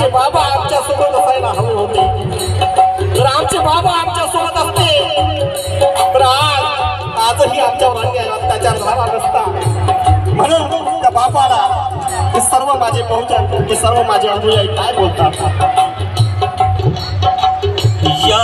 आमचे बाबा आमच्या सोबत असायला हवे होते। जर आमचे बाबा आमच्या सोबत असते तर आजही आमच्यावर अन्याय अत्याचार झाला नसता। म्हणून त्या बापाला हे सर्व माझे बहुजन, हे सर्व माझे अनुयायी काय बोलतात? या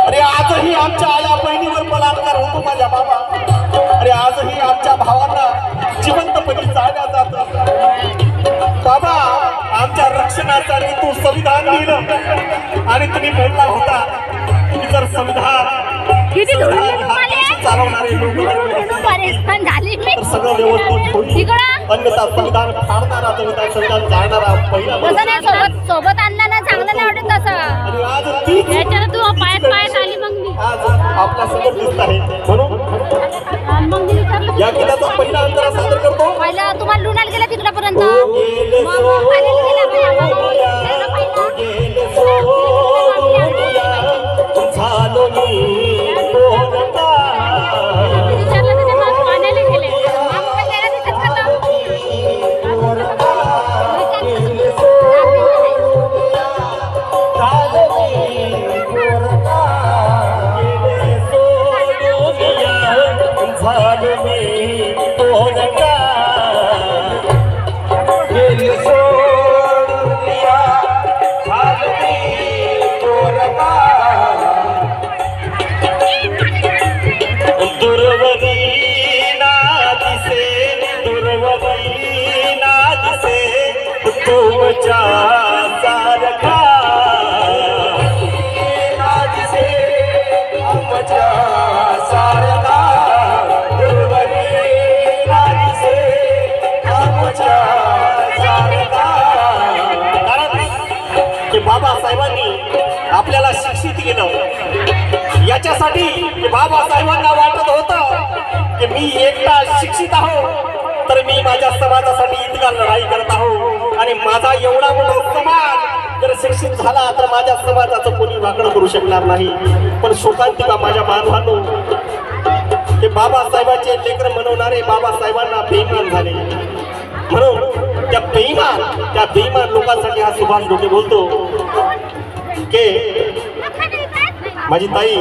अरे आजही आमच्या आया बहिणीवर बलात्कार होतो माझ्या बाबा। अरे आजही आमच्या भावांना जिवंतपणे जाळलं जातं बाबा। आमच्या रक्षणासाठी तू संविधान लिहिलं आणि तुम्ही बोलला होता की जर संविधान चालवणारे लोक सगळं व्यवस्थित होईल, अन्यथा संविधान फाडणारा संविधान जाळणारा पहिला सोबत आणला ना चांगलं नाही वाटत तसं। तू पायात पायात आली मग मी आज आपल्या समोर दिसत आहे म्हणून या गीताचा पहिला अंतरा सादर करतो। पहिला तुम्हाला लुणाला गेला तिकडपर्यंत बाबासाहेबांनी आपल्याला शिक्षित केलं याच्यासाठी बाबासाहेबांना वाटत होतं की मी एकटा शिक्षित आहो तर मी माझ्या समाजासाठी इतका लढाई करत आहो आणि माझा एवढा मोठा समाज जर शिक्षित झाला तर माझ्या समाजाचं कोणी वाकडं करू शकणार नाही। पण शोकांतिका माझ्या बांधवांनो हे बाबासाहेबांचे लेकर म्हणवणारे बाबासाहेबांना बेईमान झाले। म्हणून त्या बेईमान लोकांसाठी हा सुभाष डोके बोलतो की माझी ताई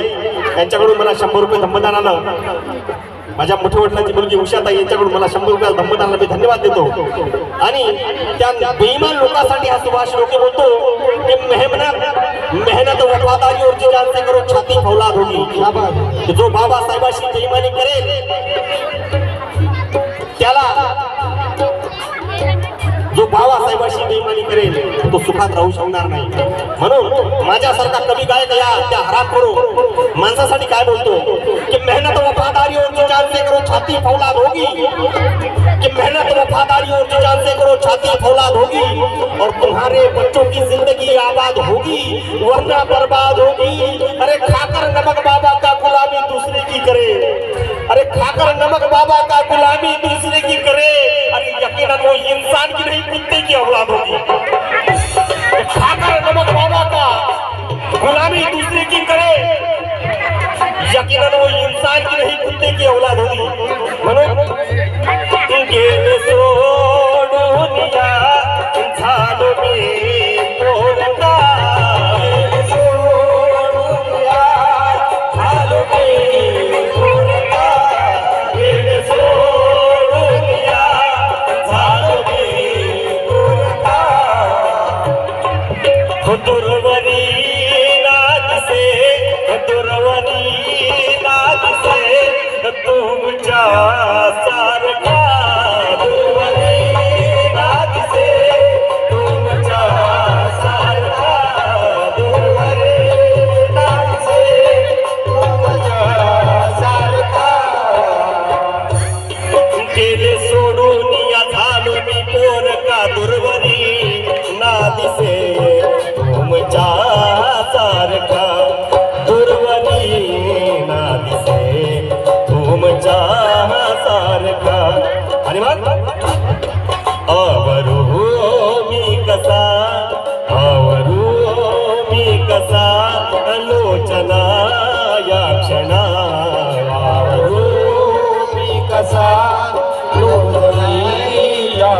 यांच्याकडून मला 100 रुपये धम्मदान आलं. माझ्या मोठ्या वडिलांची मुलगी उषाताई यांच्याकडून मला 100 रुपये धम्मदानाला मी धन्यवाद देतो. आणि त्या बेईमान लोकांसाठी हा सुभाष लोके बोलतो की मेहनत वफादारी और जी जान से करो छाती फौलाद होगी. जो बाबासाहेबांशी बेईमानी करेल त्याला, जो बाबासाहेबांशी बेईमानी करेल तो सुखात राहू शकणार नाही. म्हणून माझ्यासारखा कवी गायक या त्या हरामखोर माणसासाठी काय बोलतो कि मेहनत वफादारी और जी जान से करो छाती फौलाद होगी. कि मेहनत वफादारी और जी जान से करो छाती फौलाद होगी और तुम्हारे बच्चों की जिंदगी आबाद होगी वरना बर्बाद होगी. अरे खाकर नमक बाबा का गुलामी दूसरे की करे. अरे खाकर नमक बाबा का गुलामी दूसरे की करे. अरे यकीनन वो इंसान की नहीं कुत्ते की औलाद होगी. खाकर नमक बाबा का गुलामी दूसरे की करे यकीनन वो इंसान की नहीं कुत्ते की औलाद होगी. म्हणून गेले सोडून या झालो मी पोरगा. गेले सोडून या झालो मी पोरगा. गेले सोडून या झालो मी पोरगा. दुर्वरी नादसे दुर्वरी नादसे तुमच्या सारखा. दुर्वरी नादसे तुमच्या सारखा. दुर्वरी नादसे तुमच्या सारखा. गेले सोडून या झालो मी पोरका. दुर्वरी नादसे तुमच्या सारखा. दुर्वरी नादसे तुमच्या सारखा. आणि मग आवरू मी कसा, आवरू मी कसा लोचना या क्षणा. आवरू मी कसा लोचना या